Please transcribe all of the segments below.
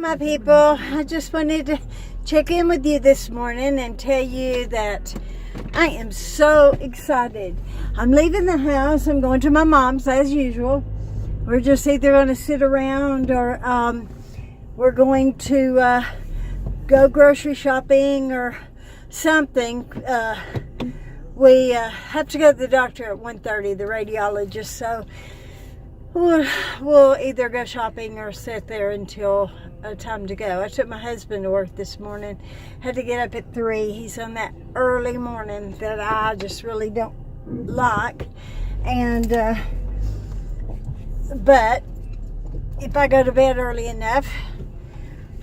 my people. I just wanted to check in with you this morning and tell you that I am so excited. I'm leaving the house. I'm going to my mom's as usual. We're just either going to sit around or we're going to go grocery shopping or something. We have to go to the doctor at 1:30, the radiologist, so we'll either go shopping or sit there until time to go. I took my husband to work this morning. Had to get up at 3. He's on that early morning that I just really don't like. And but if I go to bed early enough,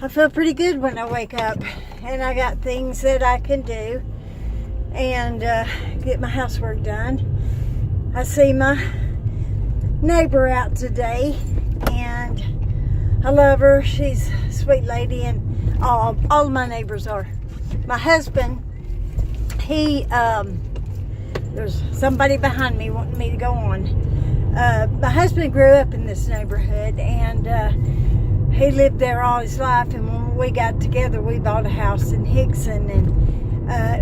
I feel pretty good when I wake up. And I got things that I can do and get my housework done. I see my neighbor out today, and I love her. She's a sweet lady, and all of my neighbors are. My husband, there's somebody behind me wanting me to go on. My husband grew up in this neighborhood, and he lived there all his life, and when we got together, we bought a house in Hickson, and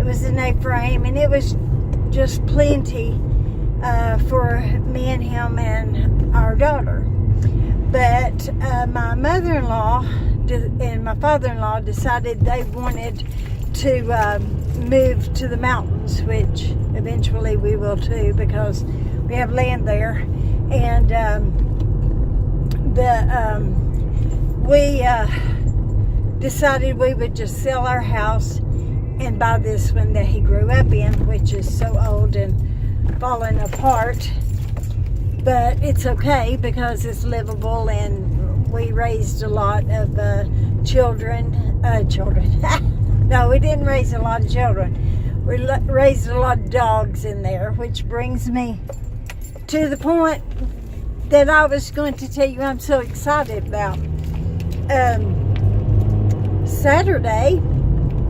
it was an A-frame, and it was just plenty for me and him and our daughter. But my mother-in-law and my father-in-law decided they wanted to move to the mountains, which eventually we will too, because we have land there. And we decided we would just sell our house and buy this one that he grew up in, which is so old and falling apart. But it's okay because it's livable, and we raised a lot of children. No, we didn't raise a lot of children. We raised a lot of dogs in there, which brings me to the point that I was going to tell you I'm so excited about. Saturday,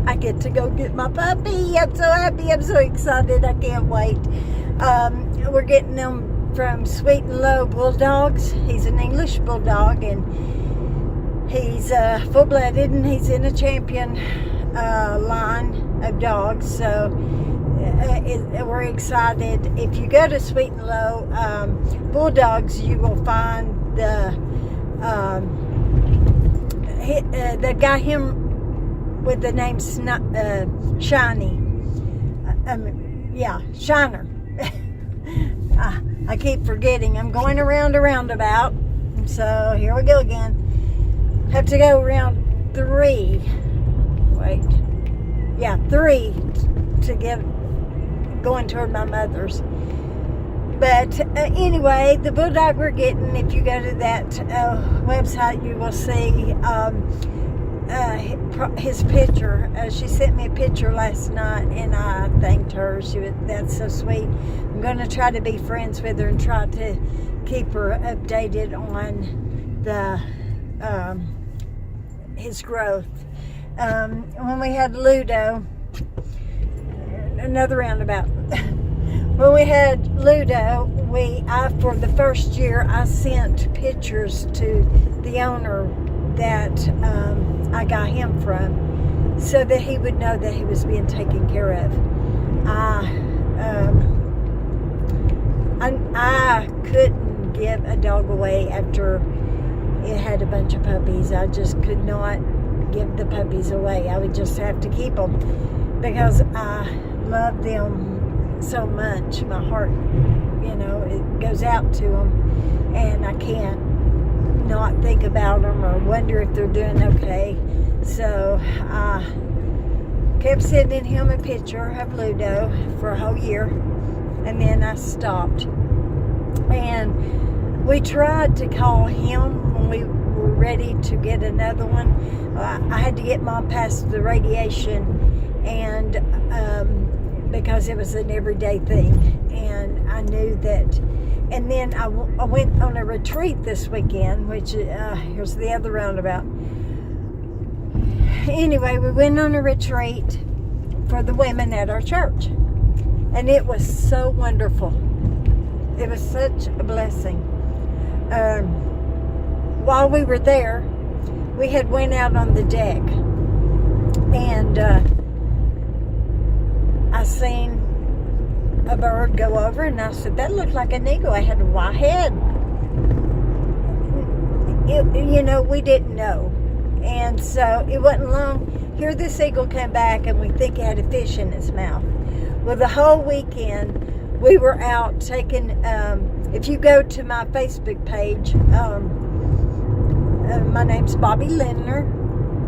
I get to go get my puppy. I'm so happy. I'm so excited. I can't wait. We're getting them from Sweet and Low Bulldogs. He's an English bulldog, and he's full-blooded, and he's in a champion line of dogs. So we're excited. If you go to Sweet and Low Bulldogs, you will find they got him with the name Shiny. Shiner. I keep forgetting. I'm going around a roundabout. So here we go again. Have to go around 3. Wait. Yeah, 3 to get going toward my mother's. But anyway, the bulldog we're getting, if you go to that website, you will see his picture. She sent me a picture last night, and I thanked her. That's so sweet. I'm going to try to be friends with her and try to keep her updated on his growth. When we had Ludo, another roundabout. When we had Ludo, for the first year, I sent pictures to the owner that I got him from, so that he would know that he was being taken care of. I couldn't give a dog away after it had a bunch of puppies. I just could not give the puppies away. I would just have to keep them because I love them so much. My heart, it goes out to them, and I can't not think about them or wonder if they're doing okay. So I kept sending him a picture of Ludo for a whole year, and then I stopped. And we tried to call him when we were ready to get another one. I had to get Mom past the radiation, and because it was an everyday thing, and I knew that. And then I went on a retreat this weekend, which here's the other roundabout. Anyway, we went on a retreat for the women at our church, and it was so wonderful. It was such a blessing. While we were there, we had went out on the deck, and I seen a bird go over, and I said, that looked like an eagle. I had a white head. We didn't know. And so it wasn't long. Here this eagle came back, and we think it had a fish in its mouth. Well, the whole weekend, we were out taking, if you go to my Facebook page, my name's Bobby Lindner,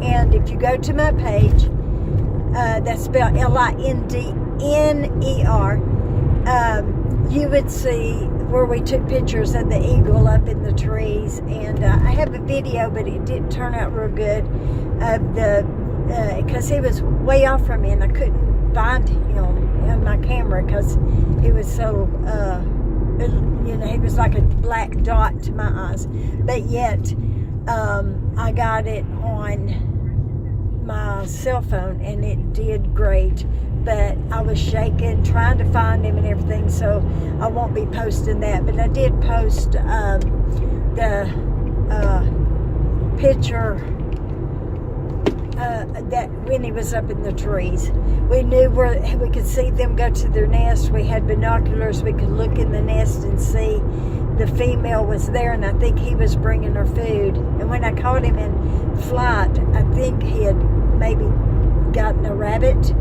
and if you go to my page, that's spelled Lindner, you would see where we took pictures of the eagle up in the trees, and I have a video, but it didn't turn out real good, of because he was way off from me, and I couldn't find him on my camera because he was so, he was like a black dot to my eyes, but yet I got it on my cell phone, and it did great. But I was shaking, trying to find him and everything, so I won't be posting that. But I did post the picture that when he was up in the trees. We knew where we could see them go to their nest. We had binoculars. We could look in the nest and see the female was there, and I think he was bringing her food. And when I caught him in flight, I think he had maybe gotten a rabbit,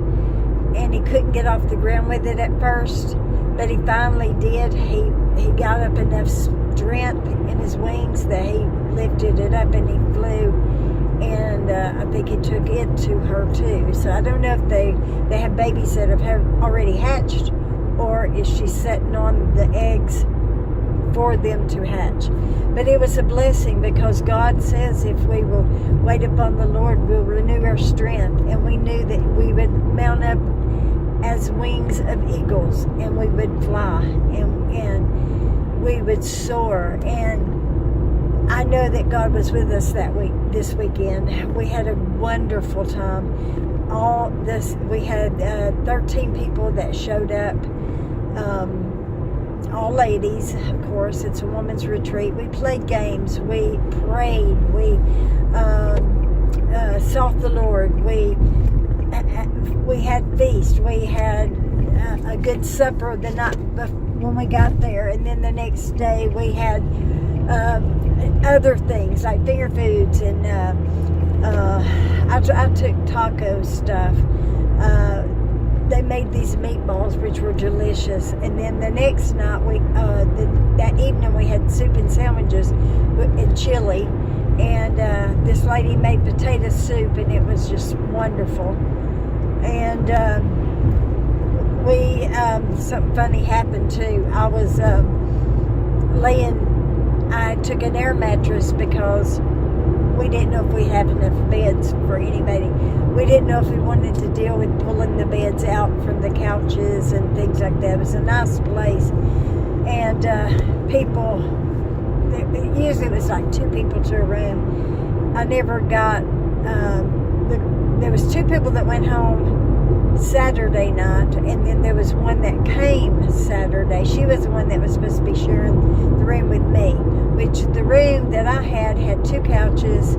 and he couldn't get off the ground with it at first, but he finally did. He got up enough strength in his wings that he lifted it up and he flew, and I think he took it to her too. So I don't know if they have babies that have already hatched, or is she setting on the eggs for them to hatch. But it was a blessing, because God says if we will wait upon the Lord, we'll renew our strength, and we knew that we would mount up as wings of eagles, and we would fly, and we would soar. And I know that God was with us this weekend. We had a wonderful time. We had 13 people that showed up, all ladies, of course. It's a woman's retreat. We played games, we prayed, we sought the Lord, we had feast, we had a good supper the night when we got there, and then the next day we had other things like finger foods, and I took taco stuff. They made these meatballs, which were delicious, and then the next night that evening we had soup and sandwiches and chili, and this lady made potato soup, and it was just wonderful. And something funny happened too. I was I took an air mattress because we didn't know if we had enough beds for anybody. We didn't know if we wanted to deal with pulling the beds out from the couches and things like that. It was a nice place, and people, usually it was like 2 people to a room. I never got, there was 2 people that went home Saturday night, and then there was one that came Saturday. She was the one that was supposed to be sharing the room with me, which the room that I had 2 couches,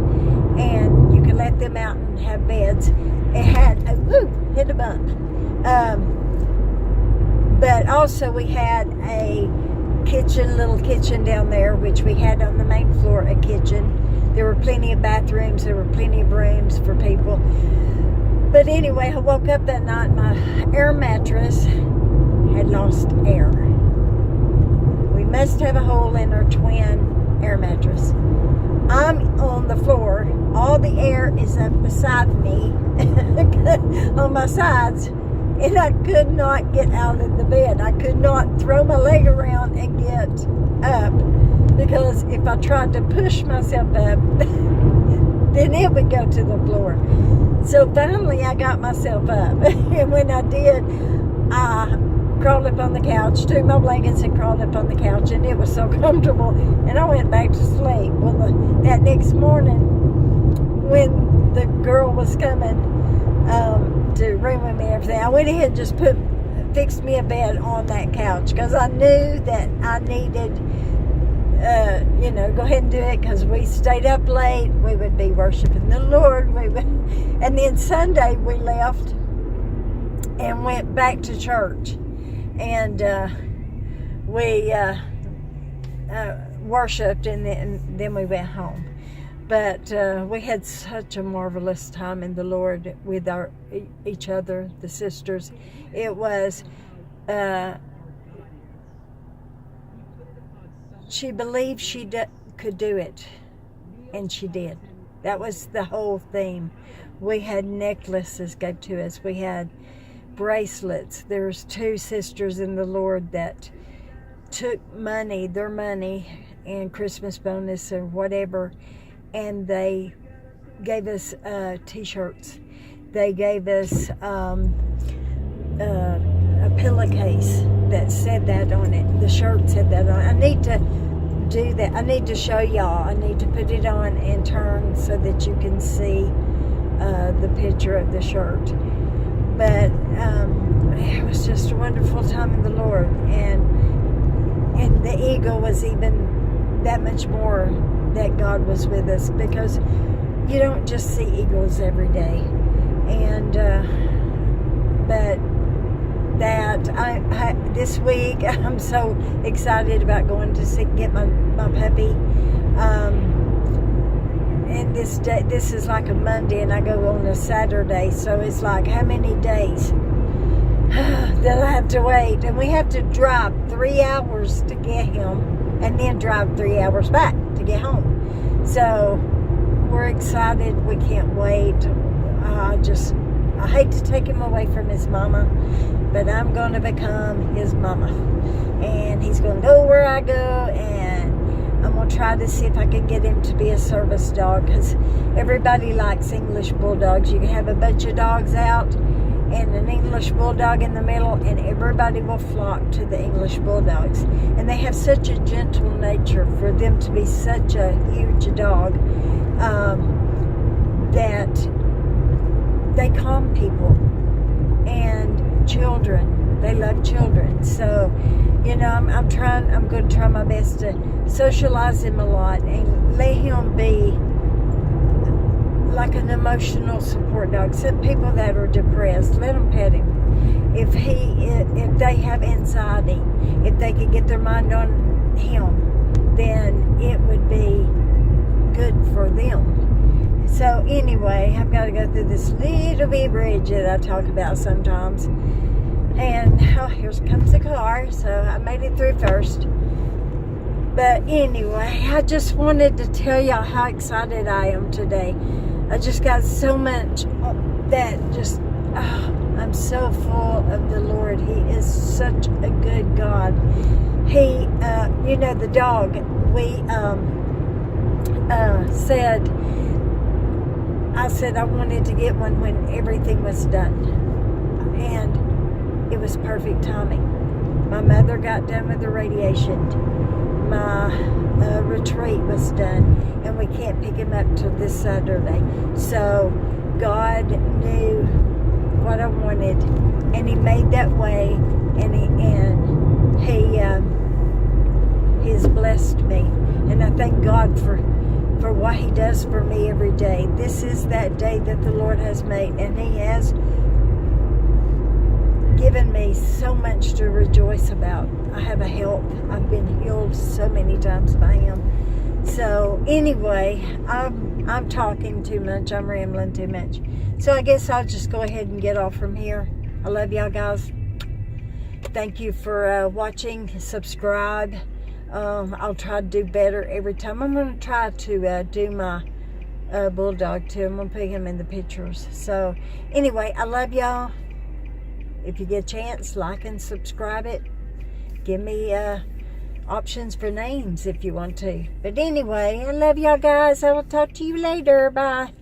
and you could let them out and have beds. It had hit a bump. But also we had a little kitchen down there, which we had on the main floor, a kitchen. There were plenty of bathrooms, there were plenty of rooms for people. But anyway, I woke up that night, my air mattress had lost air. We must have a hole in our twin air mattress. I'm on the floor. All the air is up beside me on my sides, and I could not get out of the bed. I could not throw my leg around and get up, because if I tried to push myself up, then it would go to the floor. So finally I got myself up, and when I did, I crawled up on the couch, took my blankets and crawled up on the couch, and it was so comfortable, and I went back to sleep. Well, that next morning, when the girl was coming to room with me and everything, I went ahead and just fixed me a bed on that couch, because I knew that I needed go ahead and do it, because we stayed up late. We would be worshiping the Lord. And then Sunday we left and went back to church, and we worshipped, and then we went home. But we had such a marvelous time in the Lord with each other, the sisters. It was, she believed she could do it, and she did. That was the whole theme. We had necklaces gave to us. We had bracelets. There's 2 sisters in the Lord that took their money and Christmas bonus or whatever, and they gave us t-shirts. They gave us a pillowcase that said that on it. The shirt said that on it. I need to do that. I need to show y'all. I need to put it on and turn so that you can see the picture of the shirt. But it was just a wonderful time in the Lord, and the eagle was even that much more that God was with us, because you don't just see eagles every day. And but that this week I'm so excited about going to get my puppy. And this is like a Monday, and I go on a Saturday, so it's like, how many days that I have to wait? And we have to drive 3 hours to get him, and then drive 3 hours back to get home. So we're excited. We can't wait. I hate to take him away from his mama, but I'm going to become his mama, and he's going to go where I go, and I'm going to try to see if I can get him to be a service dog, because everybody likes English bulldogs. You can have a bunch of dogs out and an English bulldog in the middle, and everybody will flock to the English bulldogs. And they have such a gentle nature for them to be such a huge dog, that they calm people and children. They love children. So, I'm going to try my best to socialize him a lot and let him be like an emotional support dog. Some people that are depressed, let them pet him. If they have anxiety, if they could get their mind on him, then it would be good for them. So anyway, I've got to go through this little bit bridge that I talk about sometimes. And here comes the car, so I made it through first. But anyway, I just wanted to tell y'all how excited I am today. I just got so much that I'm so full of the Lord. He is such a good God. He, the dog, I said I wanted to get one when everything was done. And it was perfect timing. My mother got done with the radiation. My retreat was done, and we can't pick him up till this Saturday. So God knew what I wanted, and He made that way, and He has blessed me, and I thank God for what He does for me every day. This is that day that the Lord has made, and He has given me so much to rejoice about. I have a help. I've been healed so many times by Him. So anyway, I'm talking too much. I'm rambling too much. So I guess I'll just go ahead and get off from here. I love y'all guys. Thank you for watching. Subscribe. I'll try to do better every time. I'm going to try to do my bulldog too. I'm going to put him in the pictures. So anyway, I love y'all. If you get a chance, like and subscribe it. Give me options for names if you want to. But anyway, I love y'all guys. I will talk to you later. Bye.